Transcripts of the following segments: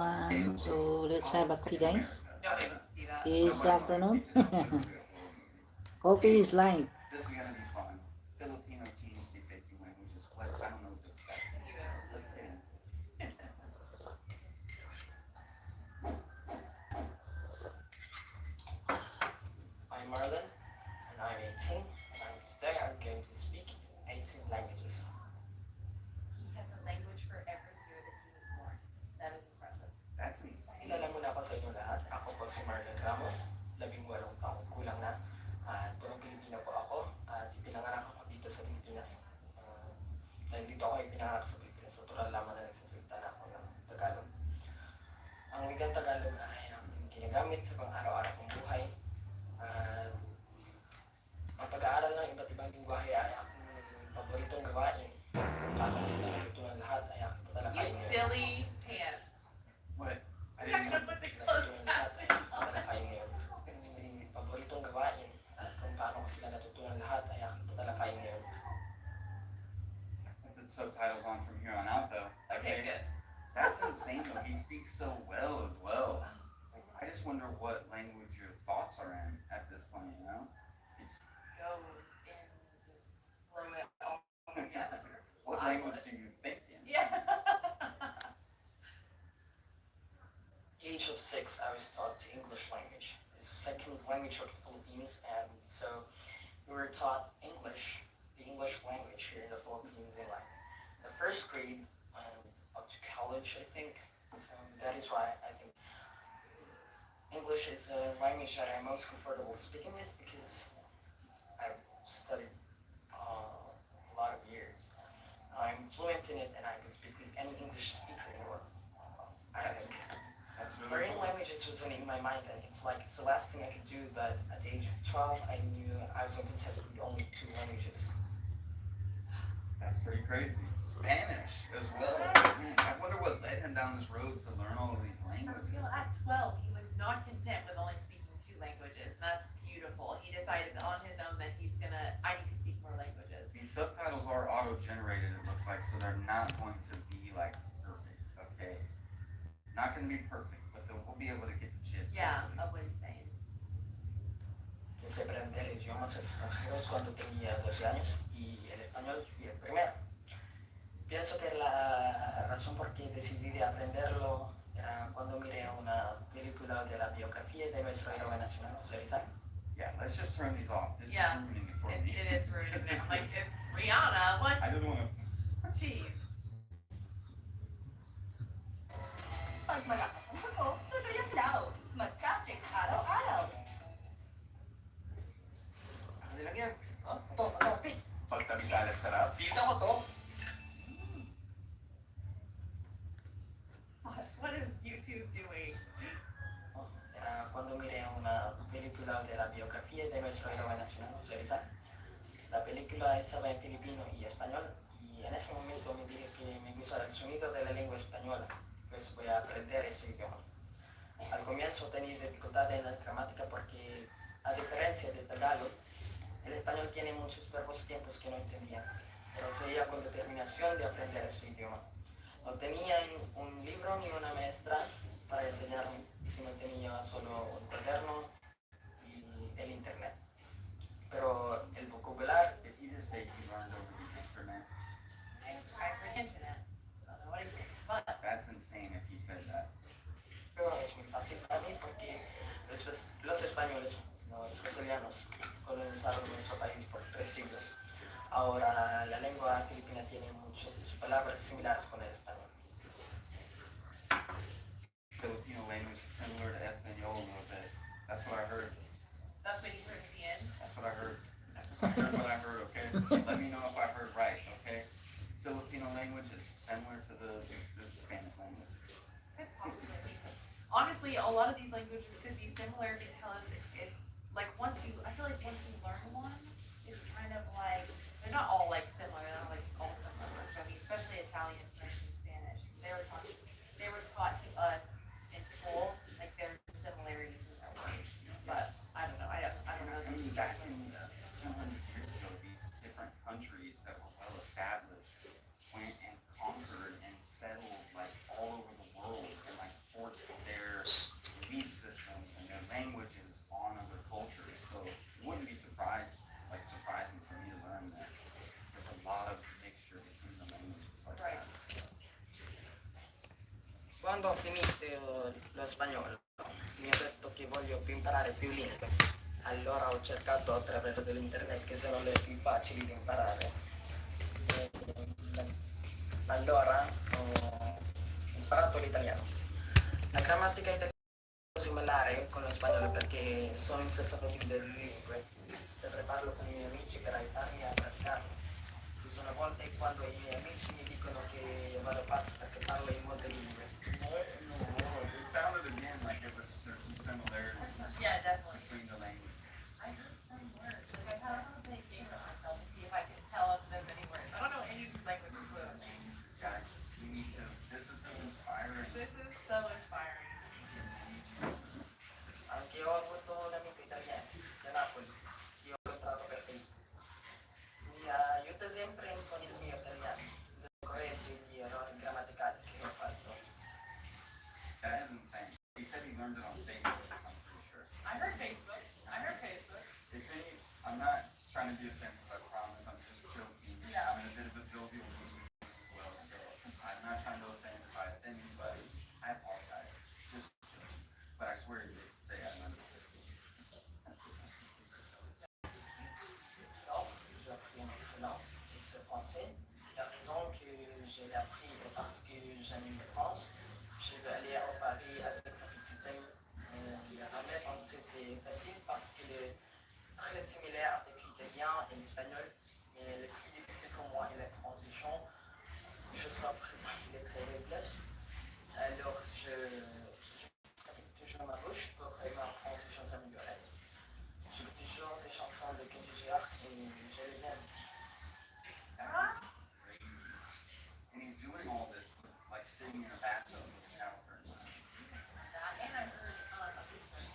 everyone. So let's have a coffee, guys. Nobody wants to see that. This afternoon. Coffee is light. This is gonna be fun. Filipino teen speaks 18 languages. What? I don't know what to expect. Let's get in. I'm Marlon, and I'm 18, and today I'm going to speak 18 languages. He has a language for every year that he was born. That is impressive. That's insane. Kilala muna ako sa inyo lahat. Ako po si Marlon Ramos, 18 taong gulang na, at punong Pilipino po ako, at ipinanganak ako dito sa Pilipinas. Dahil dito ako ipinanganak sa Pilipinas, natural lamang na nagsasalita na ako ng Tagalog. Ang wikang Tagalog ay ang ginagamit sa pang-araw-araw kong buhay. At ang pag-aaral ng iba't ibang lingwahe ay aking paboritong gawain. Paano ko sila natutunan lahat ay aking You tatalakayin ngayon. silly pants. What? I I'm not didn't gonna know. put the clothes Natutunan lahat past ay it. aking tatalakayin ngayon. Ang paboritong gawain at kung paano ko sila natutunan lahat ay aking tatalakayin ngayon. Put the subtitles on from here on out, though. Okay, good. That's insane, though. He speaks so well as well. Like, I just wonder what language your thoughts are in at this point, you know? Go and just throw it all together. What language do you think in? Yeah. Age of 6, I was taught the English language. It's the second language of the Philippines, and so we were taught English, the English language here in the Philippines in like the first grade and up to college, I think. So that is why I think English is a language that I'm most comfortable speaking with because I've studied a lot of years. I'm fluent in it, and I can speak with any English speaker in the world. I think. That's really Learning cool. languages wasn't in my mind, and it's like it's the last thing I could do. But at the age of 12, I knew I was content with only 2 languages. That's pretty crazy. Spanish as well. Man, I wonder what led him down this road to learn all of these For languages. real, at 12, he was not content with only speaking 2 languages. That's beautiful. He decided on his own that I need to speak more languages. These subtitles are auto-generated, it looks like, so they're not going to be like perfect, okay? Not going to be perfect, but we'll be able to get the gist. Yeah, hopefully. of what he's saying. Empecé a aprender idiomas extranjeros cuando tenía 12 años y el español fui el primero. Pienso que la razón por qué decidí de aprenderlo era cuando miré una película de la biografía de nuestro héroe nacional, José Rizal. Yeah, let's just turn these off. This Yeah, is ruining it for It, me. it is ruining it. I'm like, Rihanna, what? I just want to. Jeez. Pag malakas ang bato, tuloy ang laot. Mag-catching araw-araw. Ano lang yan? Oh, ito, Pete. Pagtamis alat sarap. Kita mo to? Gosh, what is YouTube doing? Era cuando miré una película de la biografía de nuestro héroe nacional, José Rizal. La película estaba en filipino y español, y en ese momento me dije que me gusta el sonido de la lengua española, pues voy a aprender ese idioma. Al comienzo tenía dificultad en la gramática porque, a diferencia del Tagalog, el español tiene muchos verbos tiempos que no entendía, pero seguía con determinación de aprender ese idioma. No tenía un libro ni una maestra para enseñarme, sino tenía solo un cuaderno y el internet. Pero el vocabulario Did he just say he learned over the internet? I heard internet. I don't know what he's saying, but That's insane if he said that. es muy fácil para mí porque los españoles, los brasileños, colonizaron nuestro país por 3 siglos. Ahora la lengua filipina tiene muchas palabras similares con el español. Filipino language is similar to Espanol a little bit. That's what I heard. that's what you heard at the end. That's what I heard. I heard what I heard, okay? Let me know if I heard right, okay? Filipino language is similar to the Spanish language. Could possibly be. Honestly, a lot of these languages could be similar because it's like I feel like once you learn one, it's kind of like they're not all like similar. They're not like all similar. I mean, especially Italian, French, and Spanish. They were taught to us in school like there are similarities in their words, but I don't know. I don't know. I mean, back in 200 years ago, these different countries that were well established went and conquered and settled like all over the world and like quando ho finito lo spagnolo mi ha detto che voglio più imparare più lingue. Allora ho cercato attraverso dell'internet che sono le più facili da imparare. E, allora ho imparato l'italiano. La grammatica italiana è similare con lo spagnolo perché sono in stessa famiglia delle lingue. Sempre parlo con i miei amici per aiutarmi a praticarlo. Ci sono volte quando i miei amici mi dicono che vado pazzo perché parlo in molte lingue. What in the world? It sounded again like there's some similarities Yeah, definitely. between the languages. I heard some words. Like I kind of want to play a game with myself to see if I can tell if there's any words. I don't know any of these languages fluently. Languages, guys. We need to. This is so inspiring. This is so inspiring. Anche ho avuto un amico italiano da Napoli che ho incontrato per Facebook. Mi aiuta sempre con il mio italiano, corregge gli errori grammaticali che ho fatto. That is insane. He said he learned it on Facebook. I'm pretty sure. I heard Facebook. I heard Facebook. If any, I'm not trying to be offensive. I promise. I'm just joking. Yeah. I'm in a bit of a jovial mood as well. So I'm not trying to offend. If I offend anybody, I apologize. Just joking. But I swear he did say I learned it on Facebook. Non, j'ai appris une autre langue, c'est français. La raison que je l'ai appris est parce que j'aime la France. Je veux aller au Paris avec ma petite amie. Le parler français c'est facile parce qu'il est très similaire avec l'italien et l'espagnol. Mais le plus difficile pour moi est la transition. Jusqu'à présent, il est terrible. Alors, je pratique toujours ma bouche pour que ma transition s'améliore. Je veux toujours des chansons de KGR et je les aime. Crazy. And he's doing all this, with, like sitting in a bathtub with a shower. And I heard Facebook.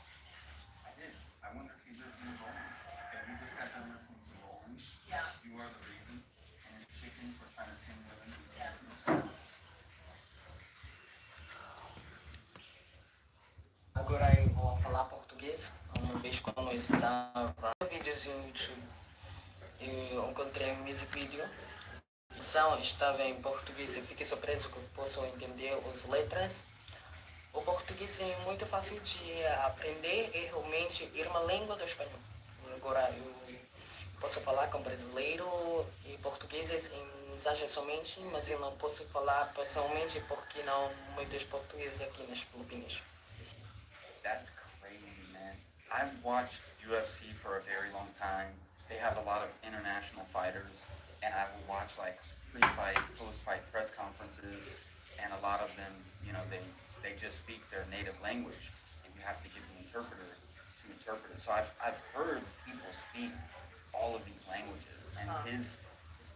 I did. I wonder if he lives near Roland. Okay, we just got done listening to Roland. Yeah. You are the reason. And his chickens were trying to sing with him. Yeah. Agora eu vou falar português. Uma vez quando eu estava vídeos no YouTube, eu encontrei um music video. A som estava em português. Eu fiquei surpreso que eu posso entender as letras. O português é muito fácil de aprender e realmente é uma língua do espanhol. Agora eu posso falar com brasileiro e portugueses exagerações, mas eu não posso falar pessoalmente porque não muitos portugueses aqui nas Filipinas. That's crazy, man. I watched UFC for a very long time. They have a lot of international fighters, and I will watch like pre-fight, post-fight press conferences, and a lot of them, you know, they just speak their native language, and you have to get the interpreter to interpret it. So I've heard people speak all of these languages, and his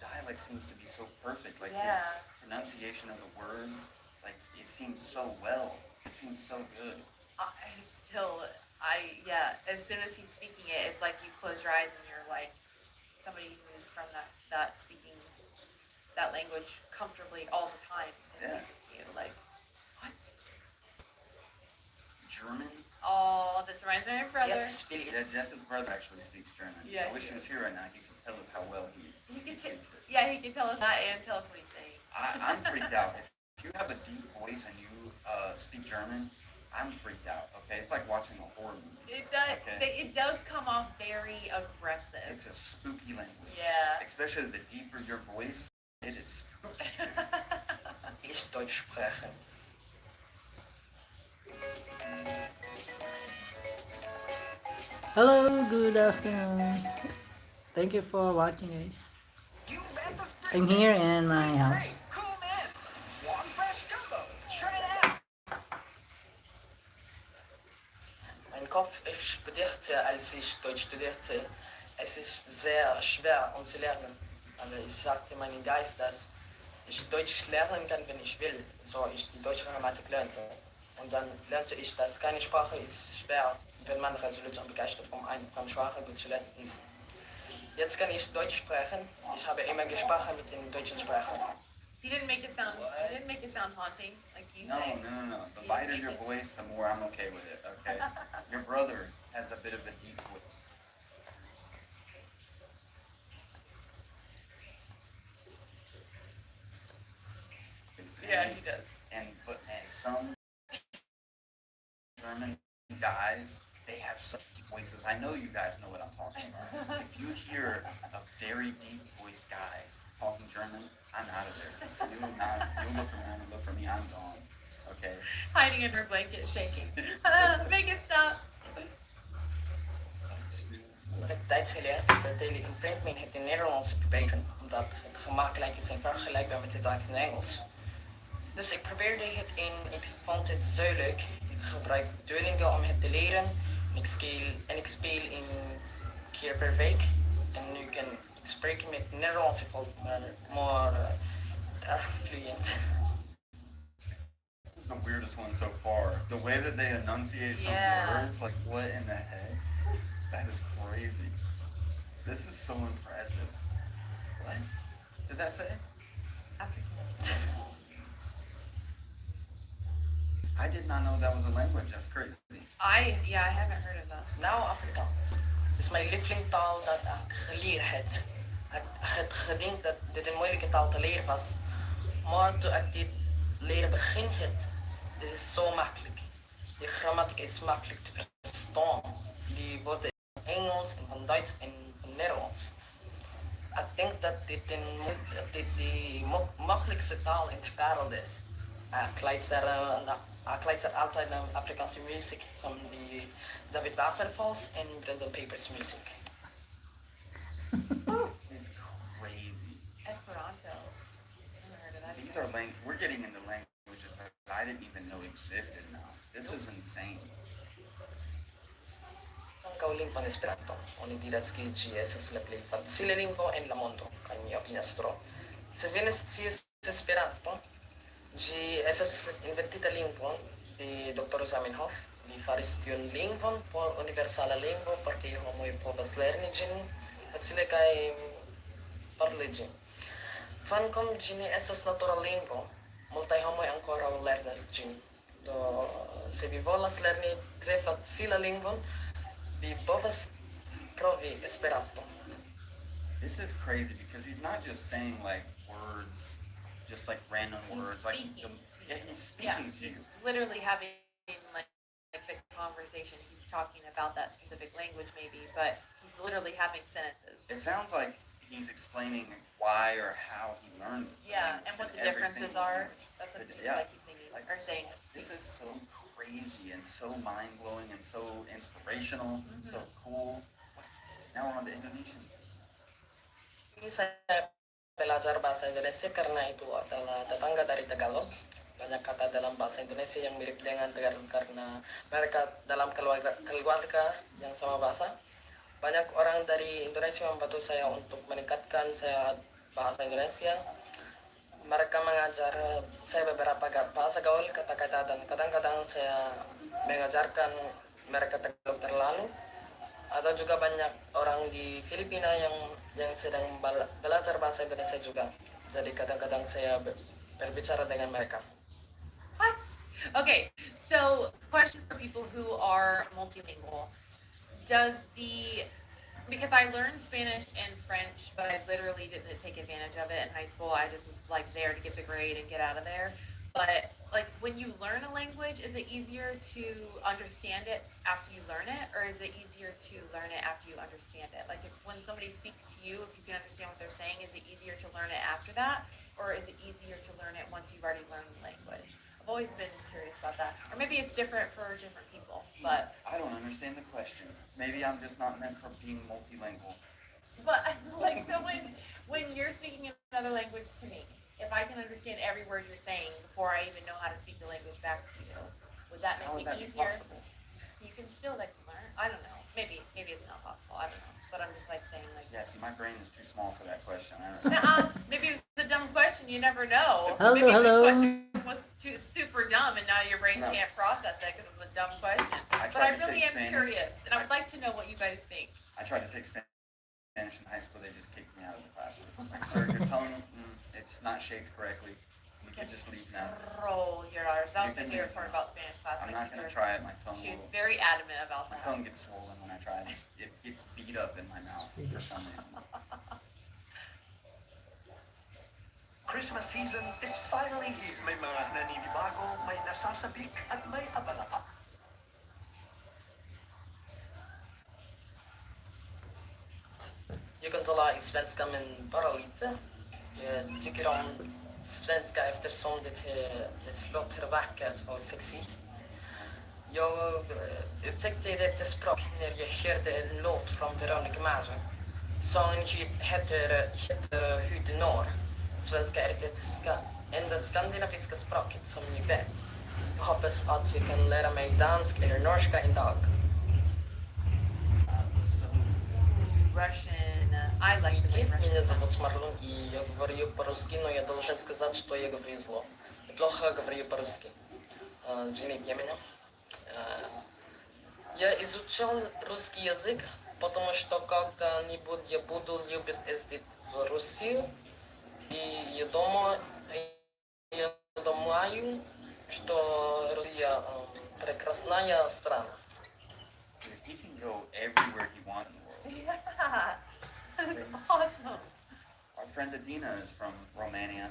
dialect seems to be so perfect. Like his pronunciation of the words, like it seems so well. It seems so good. As soon as he's speaking it, it's like you close your eyes and you're like somebody who's from that speaking that language comfortably all the time is Yeah. speaking to you. Like, what? German? Oh, this reminds me of my brother. Jetzt will ich Yeah, Jess's brother actually speaks German. Yeah, I wish he was here right now. He could tell us how well he can speaks it. Yeah, he can tell us that and tell us what he's saying. I'm freaked out. If you have a deep voice and you speak German, I'm freaked out. Okay, it's like watching a horror movie. It does. Okay. It does come off very aggressive. It's a spooky language. Yeah. Especially the deeper your voice, it is spooky. ich Deutsch sprechen. Hello, good afternoon. Thank you for watching, guys. You met the street. I'm here in my house. Great, cool man. One fresh combo. Try it out. Mein Kopf explodierte, als ich Deutsch studierte. Es ist sehr schwer, um zu lernen. Aber ich sagte meinem Geist, dass ich Deutsch lernen kann, wenn ich will, so ich die deutsche Grammatik lernte. Und dann lernte ich, dass keine Sprache ist schwer, wenn man resolut und begeistert von einer Sprache gut zu lernen ist. Jetzt kann ich Deutsch sprechen. Ich habe immer gesprochen mit den deutschen Sprachen. He didn't make it sound. He didn't make it sound haunting like you No, say. no. The lighter your voice, the more I'm okay with it. Okay. Your brother has a bit of a deep voice. Yeah, he does. And some German guys, they have such voices. I know you guys know what I'm talking about. If you hear a very deep voiced guy talking German, I'm out of there. You look around and look for me, I'm gone. Okay? Hiding under a blanket, shaking. Make it stop. Wat ik tijdens geleerd heb bij Daily Imprintment het in Nederlands gebeten, omdat het gemakkelijk is en vergelijkbaar met het uit in Engels. Dus ik probeerde het in, ik vond het zo leuk. Ik gebruik Duolingo om het te leren en ik speel een keer per week. En nu kan ik spreken met Nederlandse volk, maar erg vloeiend. The weirdest one so far. The way that they enunciate some words, like what in the heck? That is crazy. This is so impressive. What did that say? Afrikaans. I did not know that was a language. That's crazy. I haven't heard of that. Nou, Afrikaans is mijn lievelingstaal dat ik geleerd heb. Ik had gedacht dat dit een moeilijke taal te leren was. Maar toen ik dit leren begin had, dit is zo makkelijk. De grammatica is makkelijk te verstaan. Die woorden in Engels en van Duits en van Nederlands. Ik denk dat dit de makkelijkste taal in de wereld is. Ik luister altijd naar Afrikaanse muziek, zoals die David Wasserfalls en Brenda Papers muziek. It's crazy. Esperanto. I haven't heard of that These either. are we're getting into languages that I didn't even know existed now. This is insane. Sono kauling pan Esperanto, oni diras che ĝi estas la plej facila lingvo en la mondo, kaj mi opinias tro. Se vi ne scias Esperanto, ĝi estas inventita lingvo de Dr. Zamenhof. Li faris tiun lingvon por universala lingvo, por ke homoj povas lerni ĝin facile kaj paroli ĝin. Kvankam ĝi ne estas natura lingvo, multaj homoj ankoraŭ lernas ĝin. Do se vi volas lerni tre facila lingvon, vi povas provi Esperanto. This is crazy because he's not just saying like words, just like random words. Like he's speaking to he's you. literally having like the conversation. He's talking about that specific language maybe, but he's literally having sentences. It sounds like he's explaining why or how he learned the Yeah, language and what the every differences single are. language. That's what it seems Yeah. like he's singing or saying. This is so crazy and so mind-blowing and so inspirational and so cool. What? Now we're on the Indonesian. Saya belajar bahasa Indonesia karena itu adalah tetangga dari Tagalog. Banyak kata dalam bahasa Indonesia yang mirip dengan Tagalog karena mereka dalam keluarga yang sama bahasa. Banyak orang dari Indonesia membantu saya untuk meningkatkan saya bahasa Indonesia. Mereka mengajar saya beberapa bahasa gaul, kata-kata, dan kadang-kadang saya mengajarkan mereka Tagalog terlalu. Ada juga banyak orang di Filipina yang sedang belajar bahasa Indonesia juga. Jadi kadang-kadang saya berbicara dengan mereka. What? Okay, so question for people who are multilingual. Because I learned Spanish and French, but I literally didn't take advantage of it in high school. I just was like there to get the grade and get out of there. But like when you learn a language, is it easier to understand it after you learn it, or is it easier to learn it after you understand it? Like when somebody speaks to you, if you can understand what they're saying, is it easier to learn it after that, or is it easier to learn it once you've already learned the language? I've always been curious about that. Or maybe it's different for different people, but I don't understand the question. Maybe I'm just not meant for being multilingual. like so when you're speaking another language to me, if I can understand every word you're saying before I even know how to speak the language back to you, would that How make would that it be easier? possible? You can still like learn. I don't know. Maybe it's not possible. I don't know. But I'm just like saying like Yeah, see, my brain is too small for that question. I don't know. maybe it was a dumb question. You never know. Hello, maybe hello. the question was super dumb, and now your brain No. can't process it because it's a dumb question. I But tried I to really take am Spanish. curious, and I would like to know what you guys think. I tried to take Spanish in high school. They just kicked me out of the classroom. Like, sir, your tongue, it's not shaped correctly. You could just leave now. Roll your R's. That was You my can favorite leave part now. about Spanish class. I'm My not going to teacher, try it. My tongue she was will. very adamant about My that. tongue gets swollen when I try it. It gets beat up in my mouth for some reason. Christmas season is finally here. May mga naninibago, may nasasabik, at may abala pa. svenska men bara lite. Jag tycker om svenska eftersom det låter vackert och sexigt. Jag upptäckte detta språk när jag hörde en låt från Veronica Maggio. Sången heter Hur du når. Svenska är det enda skandinaviska språket som ni vet. Jag hoppas att jag kan lära mig dansk eller norska en dag. So Russian. I like the way Меня Russian зовут sounds. Марлон, и я говорю по-русски, но я должен сказать, что я говорю зло. Я плохо говорю по-русски. Извините меня. Я изучал русский язык, потому что когда-нибудь я буду любить ездить в Россию. И я думаю, что Россия прекрасная страна. dude, he can go everywhere he wants in the world. Yeah. So awesome. Our friend Adina is from Romania.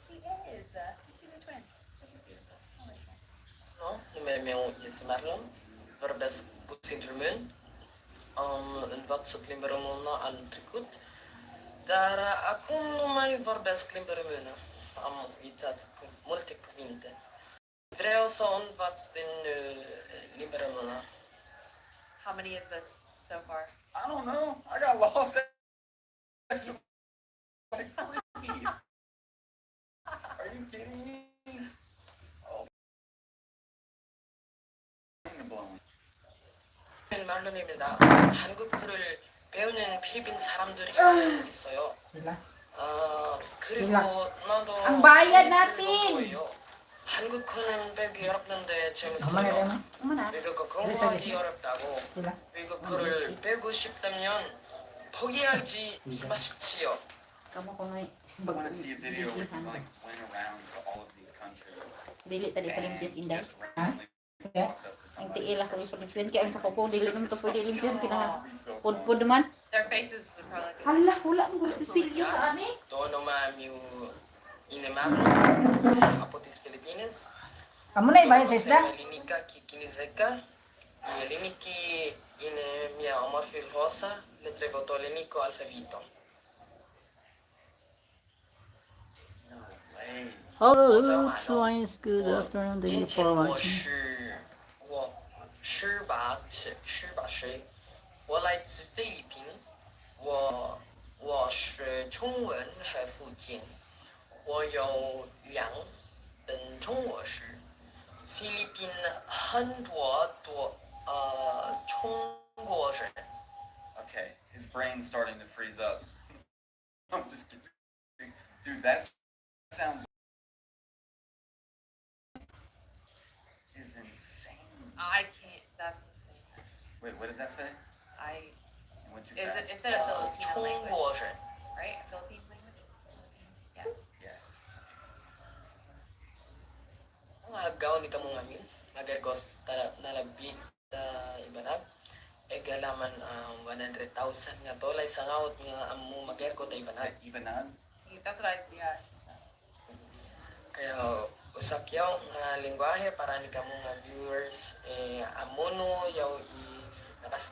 She is. She's a twin, which is beautiful. I like that. No, nume meu este Marlon, vorbesc puțin român, am învățat limba română anul trecut, dar acum nu mai vorbesc limba română. Am uitat multe cuvinte. Vreau să învăț din limba română. How many is this so far? I don't know. I got lost after like 3. Are you kidding me? Oh, mind blown. 말론입니다. 한국어를 배우는 필리핀 사람들이 있어요. Sila. 그리고 나도 Ang bayad 한국어를 natin! 배워요. 한국어는 배우기 어렵는데 Aman na 재밌어요. naman. Mana? 외국어 공부하기 어렵다고. Sila. 외국어를 배우고 싶다면 포기하지 마십시오. Kamu ko may I want to see a video where you like went around to all of these countries dili tadi kalimpias and inday. just randomly Yeah. walks up to Ang somebody. tiil ako ipalimpian kaya ang sa ko dili naman to pwede limpian kinanga. It'd be so Pud fun. naman. Their faces would probably be. Hala, wala mo si Silvio sa ani. Todo mamiu inemar apotis Pilipinas. Amo na ibayad sa isda? Linika kikinizeka. Liniki ine mia omorfil rosa letre botolinico alfavito. No way. Hello, twice. Good afternoon. Thank you 今 for 天我 watching. 是我施把谁？我来自菲律宾，我是中文和福建，我有2等中国是菲律宾很多中国人。 Okay, his brain's starting to freeze up. I'm just kidding. Dude, that sounds is insane. I can't. That's insane. Wait, what did that say? I. It went too Is it? fast. Is it a Filipino 中 language? 国人。 Right? A Philippine language? Yeah. Yes. Agaw ni kamong amin, magergot nalabi ibanag. Egalaman 100,000 nga dolay sa ngawt nga amo magergot Is ibanag. it Ibanad? That's what I. Yeah. Kaya usakyaw nga lingwahe para ni kamong nga viewers amuno yaw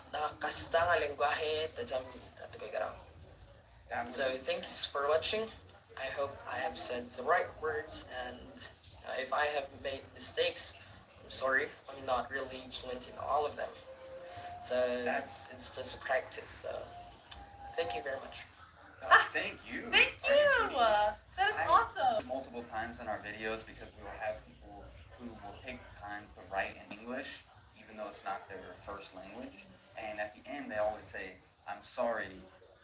nakasta nga lingwahe tajam ato kay garaw. That was So thank you insane. for watching. I hope I have said the right words, and if I have made mistakes, I'm sorry. I'm not really fluent in all of them. So That's- it's just a practice. So thank you very much. Thank you. Thank Are you. kidding? That is I- awesome. Multiple times in our videos because we will have people who will take the time to write in English, even though it's not their first language. And at the end, they always say, "I'm sorry,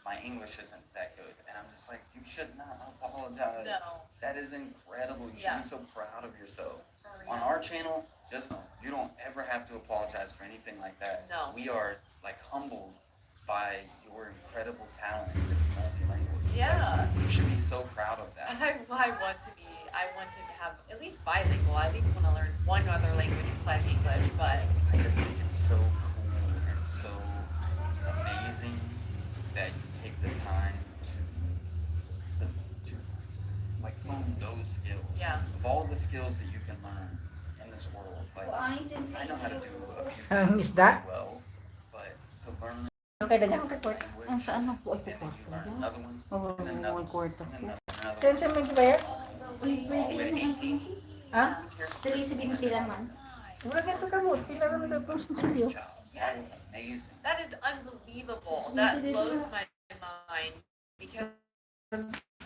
my English isn't that good." And I'm just like, you should not apologize. No. That is incredible. You should Yeah. be so proud of yourself. For On real. our channel, just know you don't ever have to apologize for anything like that. No. We are like humbled by your incredible talent to be multilingual. Yeah. Like, you should be so proud of that. I want to be. I want to have at least bilingual. I at least want to learn one other language besides English. But I just think it's so cool and so amazing that you take the time to like hone those skills. Yeah. Of all the skills that you can learn in this world, like I know how to do a few Ang things isda? really well, but to learn Kaya daghan kay kwarta. language, Ang saan ang po ay and then you kwarta learn ya? another one, Oo, and then another may one, kwarta and then po. another Kaya one, siya may gibayad? all the way to 18. Ha? Who cares what Dali you're sa doing? binti man. Wala ganito ka mo. Pila naman sa pong silyo. Child, that is amazing. That is unbelievable. That blows my mind because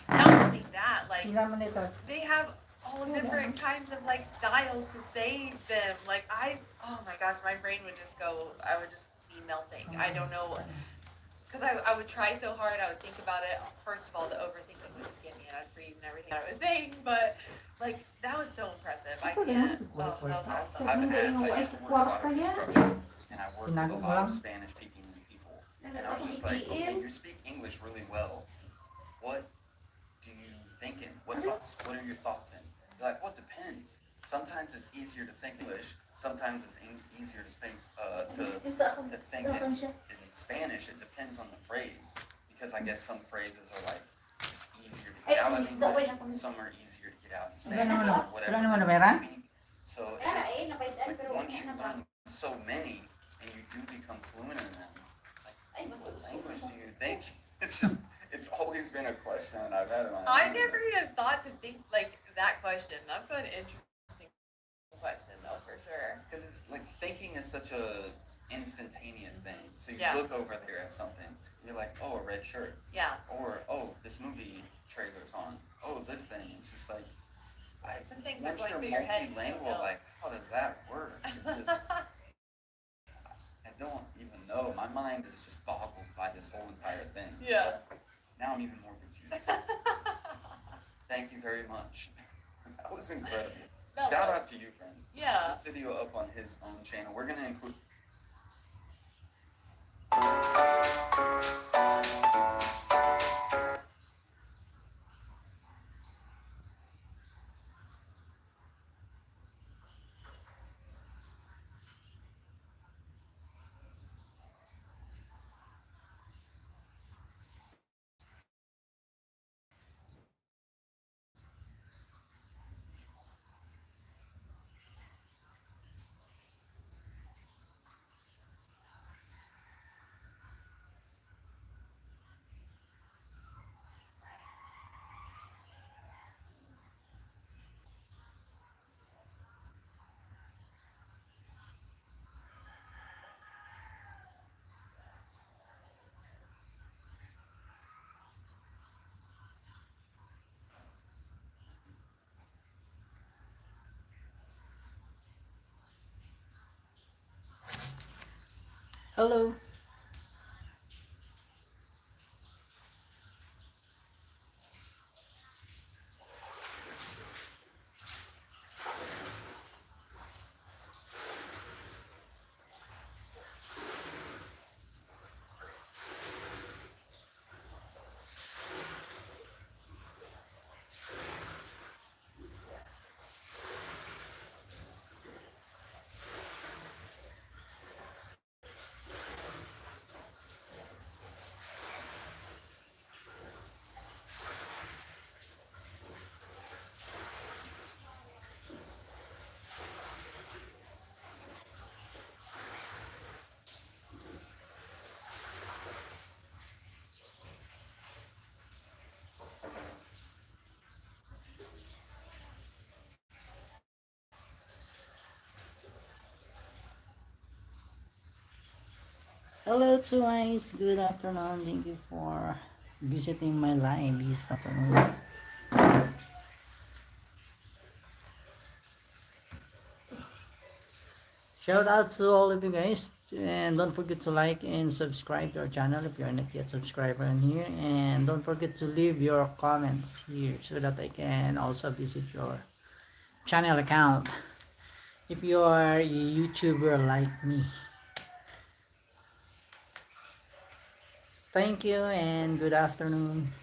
not only that, like Pila man ito. they have all different kinds of like styles to save them. Like oh my gosh, my brain would just go. I would just be melting. I don't know, because I would try so hard. I would think about it. First of all, the overthinking would just get me, and I'd freeze and everything I was saying. But like that was so impressive. I can't. Oh, that was awesome. I've been asked, I used to work a lot of construction, and I worked with a lot of Spanish-speaking people. And I was just like, okay, you speak English really well. What do you think in? What thoughts? What are your thoughts in? They're like, well, it depends. Sometimes it's easier to think English. Sometimes it's easier to speak to think in Spanish. It depends on the phrase, because I guess some phrases are like just easier to get out in English. Some are easier to get out in Spanish. Whatever language you speak. So it's just like once you learn so many and you do become fluent in them, like what language do you think? It's always been a question that I've had in my I mind. never even thought to think like that question. That's an interesting question, though, for sure. Because it's like thinking is such a instantaneous thing. So you Yeah. look over there at something, you're like, oh, a red shirt, Yeah. or oh, this movie trailer's on. Oh, this thing. It's just like, Some things are once going you're through your head. you don't multilingual, know. like how does that work? It's just, I don't even know. My mind is just boggled by this whole entire thing. Yeah. But now I'm even more confused. Thank you very much. That was incredible. That Shout was. out to you, friend. Yeah. This video up on his own channel. We're gonna include. Hello. Hello twice. Good afternoon. Thank you for visiting my live this afternoon. Shout out to all of you guys, and don't forget to like and subscribe to our channel if you're not yet subscriber in here, and don't forget to leave your comments here so that I can also visit your channel account if you are a YouTuber like me. Thank you and good afternoon.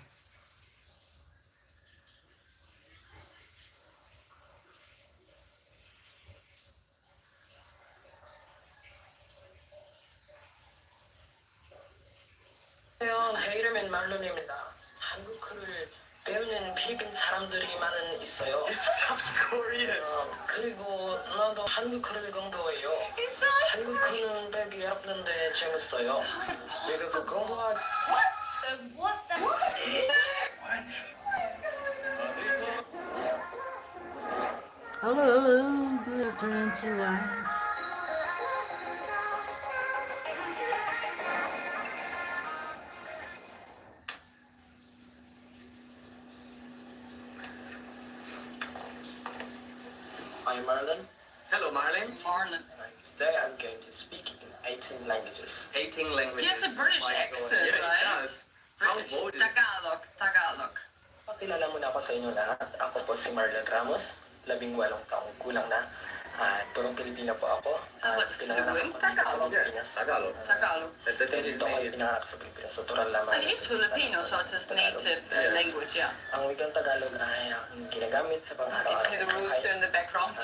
안녕하세요. 제 이름은 말론입니다. 한국어를 배우는 필리핀 사람들이만은 있어요. It sounds Korean. 그리고 나도 한국어를 공부해요. It sounds 한국어는 배우기 어렵는데 재밌어요. 외국어 공부하 what the What? Hello, hello. Good afternoon to us. I'm Marlon. Hello, Marlene. Marlon. Today I'm going to speak in 18 languages. 18 languages. He has a British My God. accent, Yeah, right? he does. How British. bold is Tagalog. Pakilala muna ako sa inyo lahat. Ako po si Marlon Ramos, 18 taong gulang na. Purong Pilipino po ako. Sounds like Pinanganak fluent ako dito sa Tagalog. Pilipinas. Tagalog. Tagalog. That's I think his Dito ako name. pinanganak sa Pilipinas. So, tural lamang. But he's Filipino, so it's his native Yeah. language, yeah. Ang wikang Tagalog ay aking ginagamit sa They pang-araw-araw play the na rooster buhay. in the background.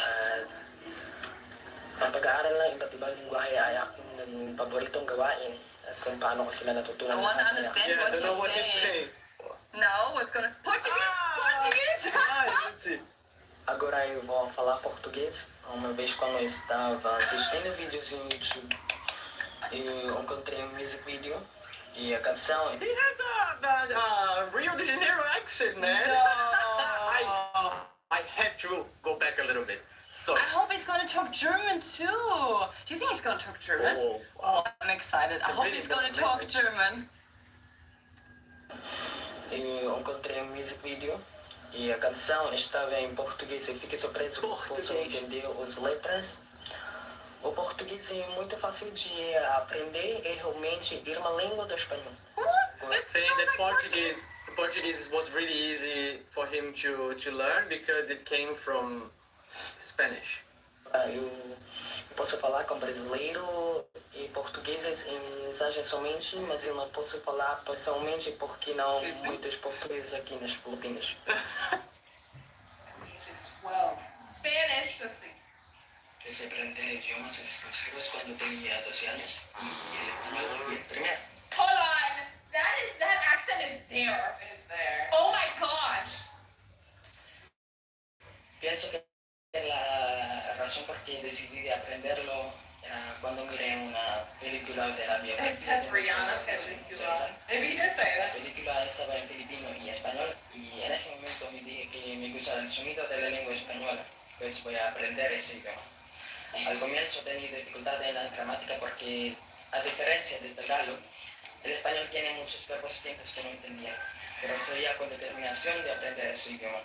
Ang pag-aaral ng iba't ibang lingwahe ay aking naging paboritong gawain at kung paano ko sila natutunan I want to lahat ay understand Yeah, I what don't know he's what he's saying. saying. No, what's gonna Portuguese? Portuguese! Let's see. Agora eu vou falar português. Uma vez quando eu estava assistindo vídeos no YouTube, eu encontrei um music video e a canção He has a Rio de Janeiro accent, man. I had to go back a little bit. So. I hope he's gonna talk German too. Do you think he's gonna talk German? Oh, Oh, I'm excited. I hope Really he's gonna don't talk really. German. eu encontrei um music video e a canção estava em português. Eu fiquei surpreso porque posso entender as letras. O português é muito fácil de aprender e realmente ir uma língua do espanhol. That saying sounds that like Portuguese was really easy for him to learn because it came from Spanish. Eu posso falar com brasileiro e portugueses em mensagem somente, mas eu não posso falar pessoalmente porque não Excuse me? muitos portugueses aqui nas Filipinas. 12. Spanish, let's see. Empecé a aprender idiomas extranjeros cuando tenía 12 años y el español fue el primero. Hold on. That accent is there. It's there. Oh my gosh. Pienso que la razón por qué decidí de aprenderlo era cuando miré una película de la biografía de Rihanna nuestro película. Maybe he did say La that. película estaba en filipino y español y en ese momento me dije que me gusta el sonido de la lengua española, pues voy a aprender ese idioma. Al comienzo tenía dificultad en la gramática porque, a diferencia del tagalog, el español tiene muchos verbos simples que no entendía, pero seguía con determinación de aprender ese idioma.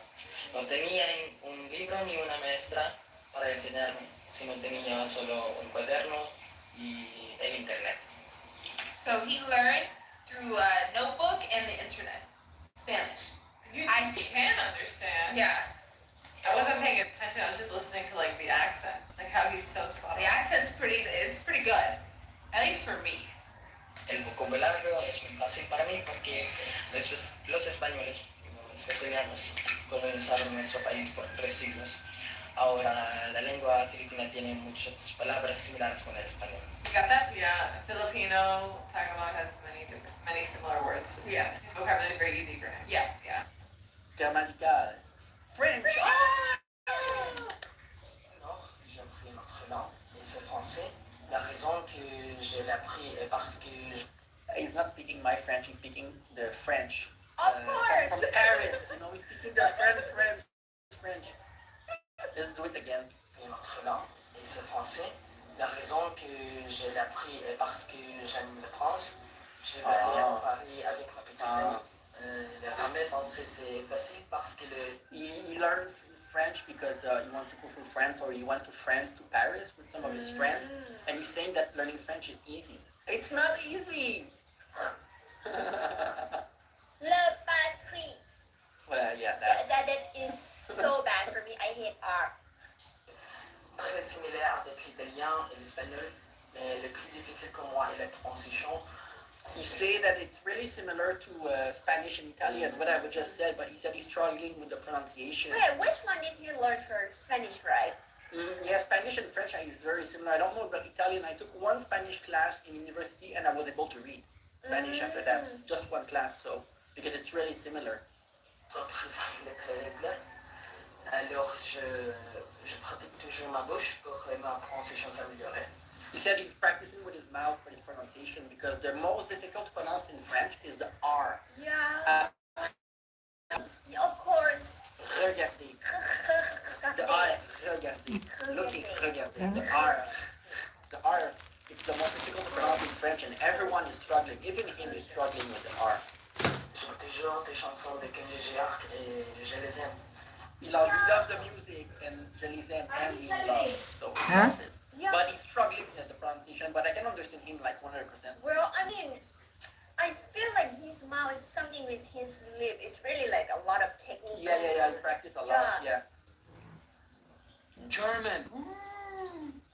No tenía un libro ni una maestra para enseñarme, sino tenía solo un cuaderno y el internet. So he learned through a notebook and the internet. Spanish. I can understand. Yeah. I wasn't paying attention. I was just listening to like the accent, like how he's so spot The on. accent's it's pretty good. At least for me. El vocabulario es muy fácil para mí porque los españoles, los castellanos, colonizaron nuestro país por 3 siglos. Ahora la lengua filipina tiene muchas palabras similares con el español. You got that? Yeah. Filipino, Tagalog has many similar words to Yeah. Spanish. Vocabulary is very easy for him. Yeah. Yeah. Grammatical. French. Non, j'ai appris notre langue et c'est français. La raison que je l'ai appris est parce que He's not speaking my French, he's speaking the French. Of course. From Paris, you know, he's speaking the French. Let's do it again. c'est notre langue et c'est français. La raison que je l'ai appris est parce que j'aime la France. Je vais aller à Paris avec ma petite amie. Le ramais français c'est facile parce que He learned French because he wanted to go to France or he went to France, to Paris with some of his friends. And he's saying that learning French is easy. It's not easy! Le patrie. Well, yeah, that. That is so bad for me. I hate R. très similaire avec l'italien et l'espagnol. Mais le plus difficile pour moi est la transition. He say that it's really similar to Spanish and Italian, what I just said, but he said he's struggling with the pronunciation. Okay, which one did you learn for Spanish, right? Yeah, Spanish and French is very similar. I don't know about Italian. I took one Spanish class in university and I was able to read Spanish after that. Just one class, so because it's really similar. représailles les règles. Alors je pratique toujours ma bouche pour que ma prononciation s'améliore. He said he's practicing with his mouth for his pronunciation because the most difficult to pronounce in French is the R. Yeah. Of course. Regardez. The R. Regardez. Looking. Regardez. The R. The R. It's the most difficult to pronounce in French, and everyone is struggling. Even him is struggling with the R. J'écoute toujours des chansons de Kenji Girac et je les aime. He loves the music, and Jelizan and he loves. So he Huh? loves it. Yeah. But he's struggling with the pronunciation, but I can understand him like 100%. Well, I mean, I feel like his mouth is something with his lip. It's really like a lot of technique. Yeah. He practice a lot. Yeah. German.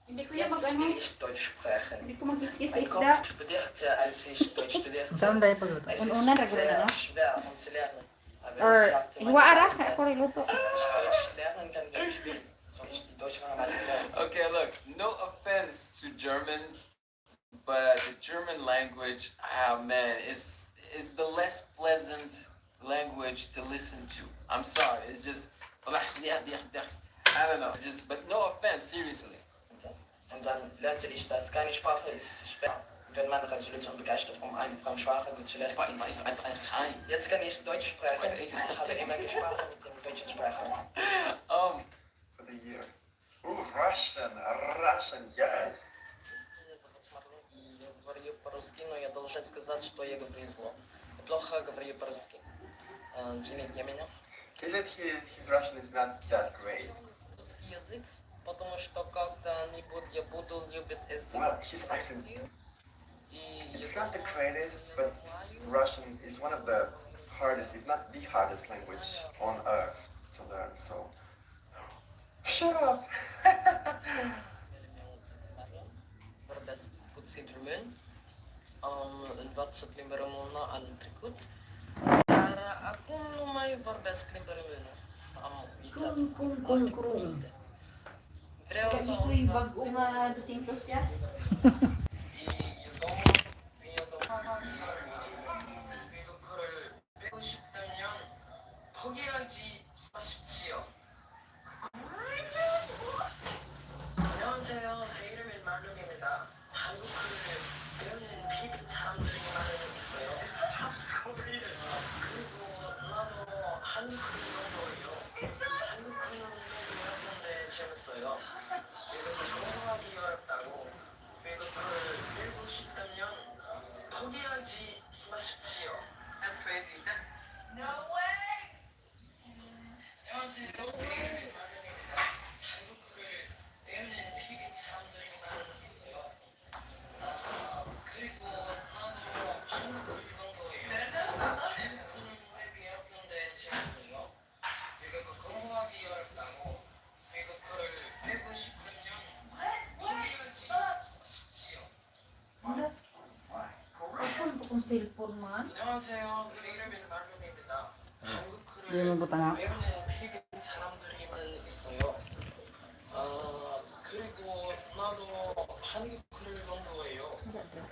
Hindi ko yan Jetzt mag-ano. will ich Deutsch sprechen. Hindi ko mag-kiskis sa Mein isda. Kopf explodierte, als ich Deutsch studierte. Saan tayo pagluto? Es Una, ist regular, sehr no? schwer, um zu lernen. Aber Or, ich sagte iwa aras na ako dass riluto. ich Deutsch lernen kann, wenn ich will. Soll ich die deutsche Grammatik lernen? Okay, look, no offense to Germans, but the German language, man, is the less pleasant language to listen to. I'm sorry, it's just, I don't know, it's just, but no offense, seriously. Und dann lernte ich, dass keine Sprache ist schwer. Wenn man resolution begeistert, um eine Fremdsprache gut zu lernen. Jetzt kann ich Deutsch sprechen. Ich habe immer gesprochen mit dem deutschen Sprecher. For the year. Ooh, Russian, yes. Меня зовут Марлон, и я говорю по-русски, но я должен сказать, что я говорю зло. Я плохо говорю по-русски. Извините меня. Is it his Russian is not that great? Русский язык, потому что когда-нибудь я буду любить Well, his accent, it's not the greatest, but Russian is one of the hardest, if not the hardest language on earth to learn, so... Shut up! Vorbesc puțin român, învață limba română anul trecut, dar acum nu mai vorbesc limba română. Am uitat multe cuvinte. Vreau Kasi să ito yung bagong 200 siya. 배우고 싶다면 포기하지 마십시오. 안녕하세요. 제 이름은 마루입니다. 한국어를 배우는 필립 사람들이 많이 있어요. 그리고 나도 한국어를 배워요. 한국어는 배우는데 재밌어요. 외국어 공부하기 어렵다고. 외국어를 배우고 싶다면 포기하지 마십시오. That's crazy. No way! 안녕하세요. 제 이름은 마루입니다. 한국어를 배우는 필립 사람들이 많이 있어요. 그리고 나도 한국어를 공부해요. 한국어는 배우는데 재밌어요. 외국어 공부하기 어렵다고. 외국어를 배우고 싶다면 포기하지 마십시오. Ako kung cellphone man. 안녕하세요. 제 이름은 마루입니다. Hindi 한국어를 mo buta nga. 배우는 필립 사람들이 많이 있어요. 그리고 나도 한국어를 공부해요.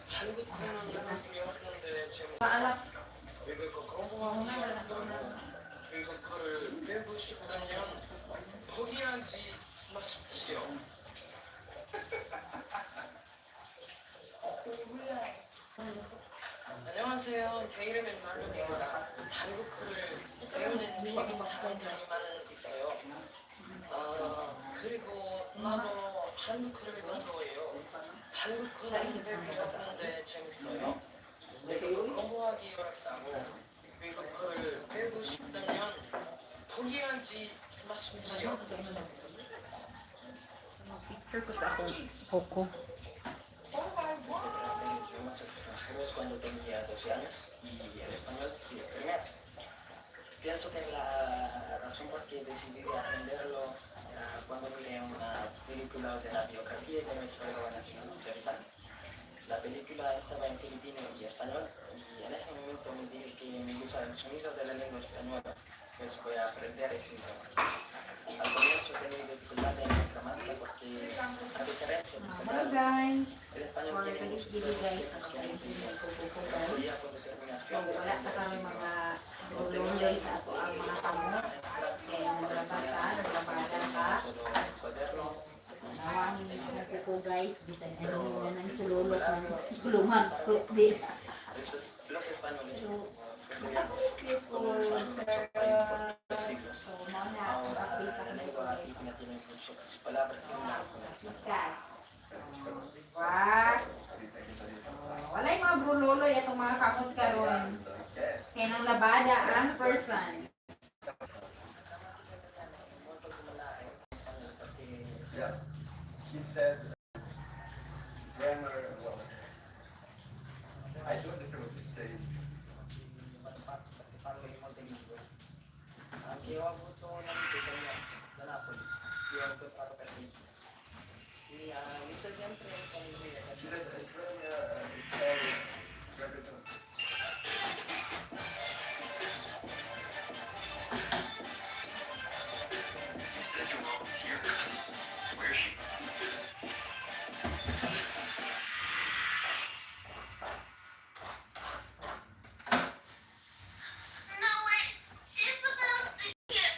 한국어는 배웠는데 재밌어요. Paalap. 외국어 공부하기 어렵다고. 외국어를 배우고 싶다면 포기하지 마십시오. 안녕하세요. 제 이름은 마루입니다. 한국어를 배우는 필립 사람들이 많이 있어요. 그리고 나도 한국어를 공부해요. 한국어는 배웠는데 재밌어요. 외국어 공부하기 어렵다고. 외국어를 배우고 싶다면 포기하지 마십시오. Picture ko sa akong Poco. Sabemos cuando tenía 12 años y el español fui el primero. Pienso que la razón por que decidí aprenderlo era cuando miré una película de la biografía de nuestro héroe nacional, Rizal. La película estaba en filipino y español y en ese momento me dije que me gusta el sonido de la lengua española, pues voy a aprender ese idioma. Al comienzo tenía dificultad en la gramática porque a diferencia del Hello catalán, guys. el español For tiene muchos Pagis-gili guys. verbos Ang que kaibigan ko po seguía con determinación. So, wala na kami mga Lululoy sa ato ang mga kamot. Kaya naglabada ka. Nawangin yung ko guys. Bisan ano nila ng sululok ng kulungan ko. Los españoles, So, castellanos, people, siglos. so, mga update sa La lengua latina tiene muchas palabras similares con la latina. Gas. Diba? Wala yung mga brululoy itong mga kamot karon. Kaya nang labada ang person. Yeah. He said grammar. Well, I don't understand what he's saying. Parlo in Montenegro. Anche io ho avuto un amico da Napoli, io ho incontrato per Facebook. Mi sta sempre con lui. He said Australia, Italia, everything. You said your mom was here. Where is she? No way. She's supposed to get.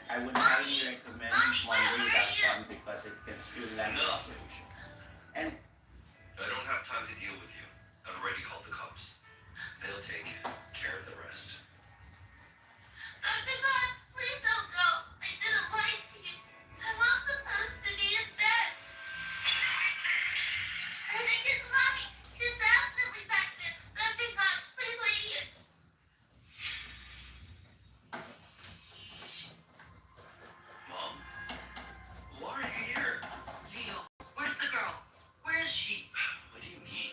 I would highly recommend monday.com because it can streamline your operations. And I don't have time to deal with you. I've already called the cops. They'll take care of the rest. Dr. God, please don't go. I didn't lie to you. I'm not supposed to be in bed. I think it's mommy. She's definitely back there. Dr. God, please wait here. Mom? Why are you here? Leo, where's the girl? Where is she? What do you mean?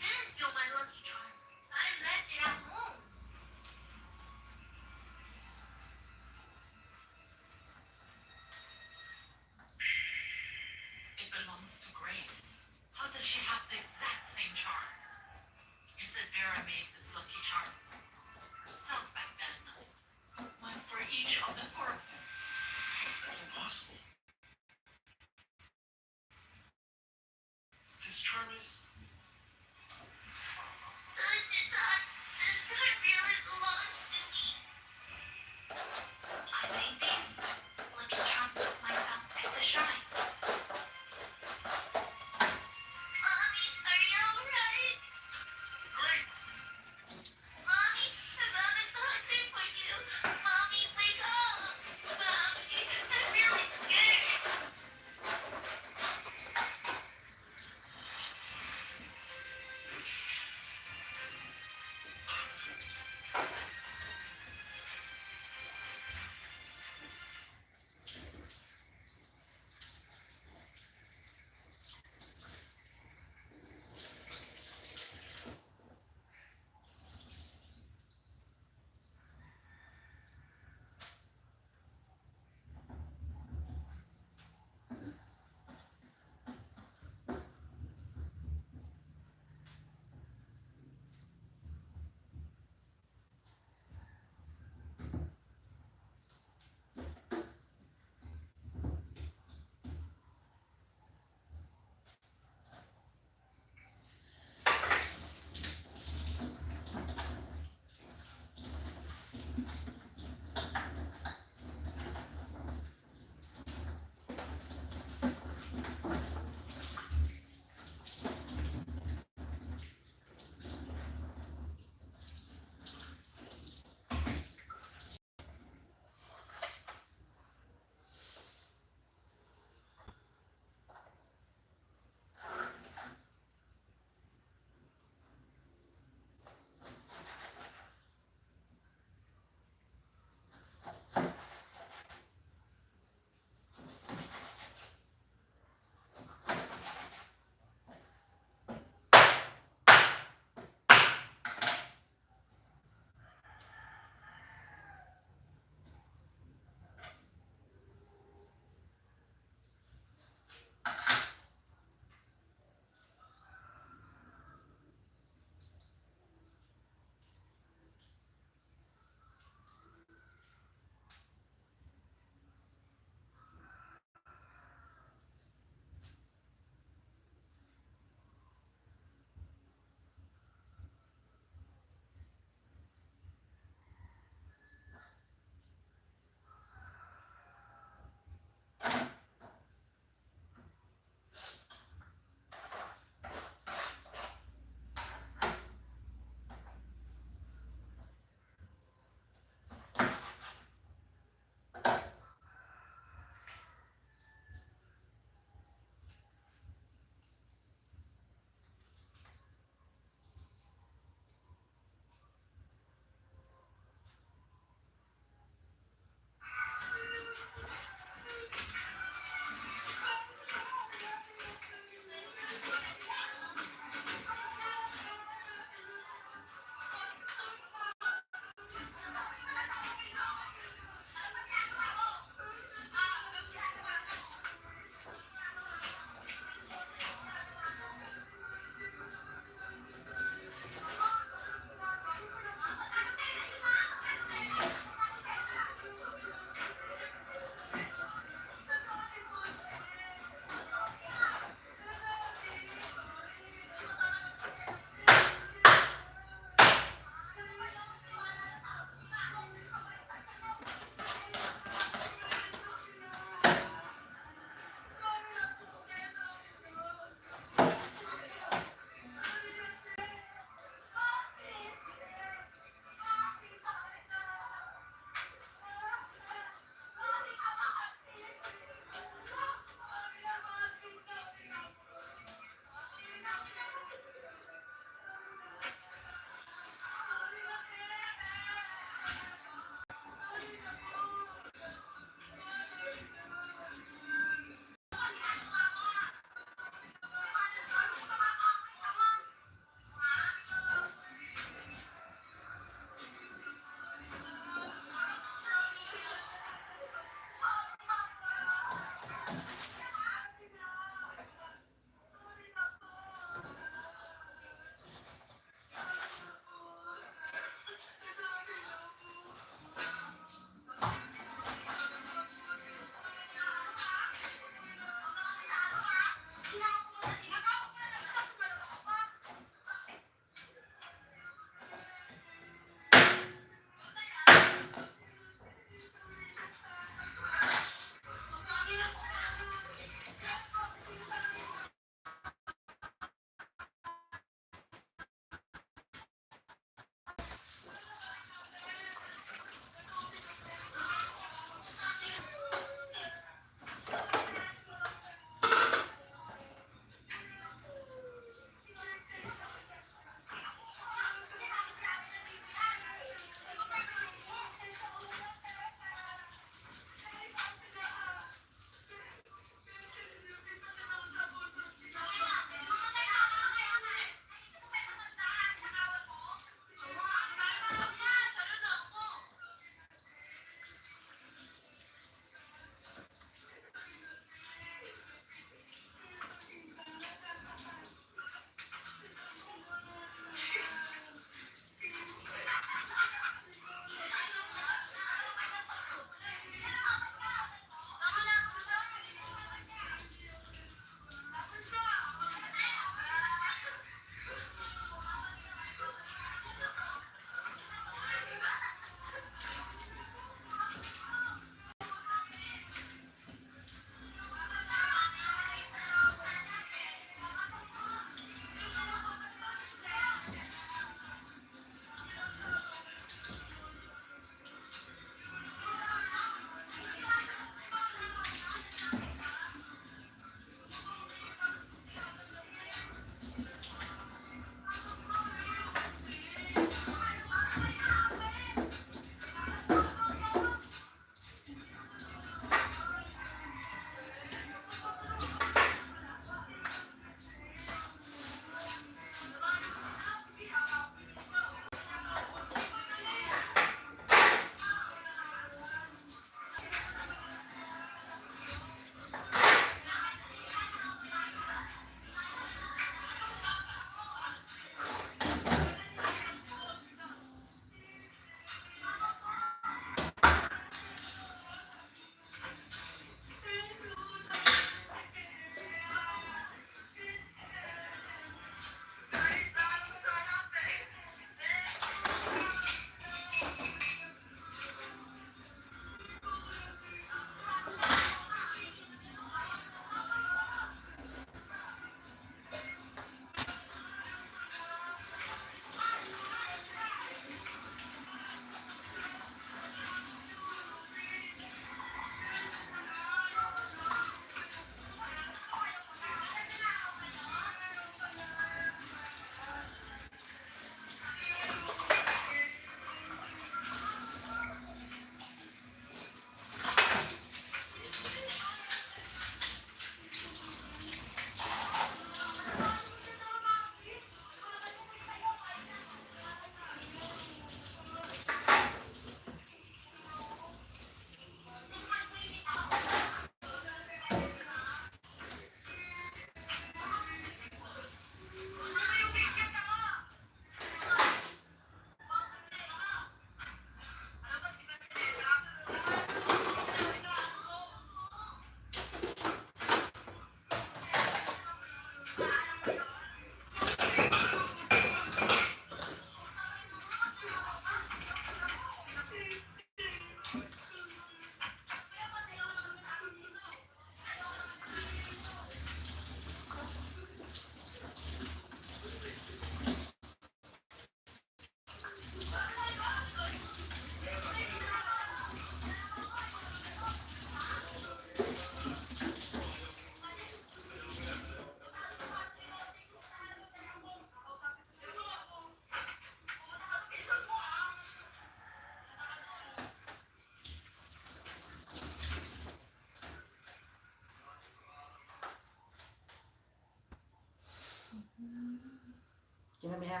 na Mia.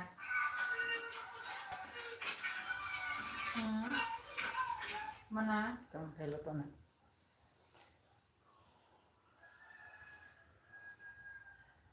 Hmm. Mana? Ito, kay luto na.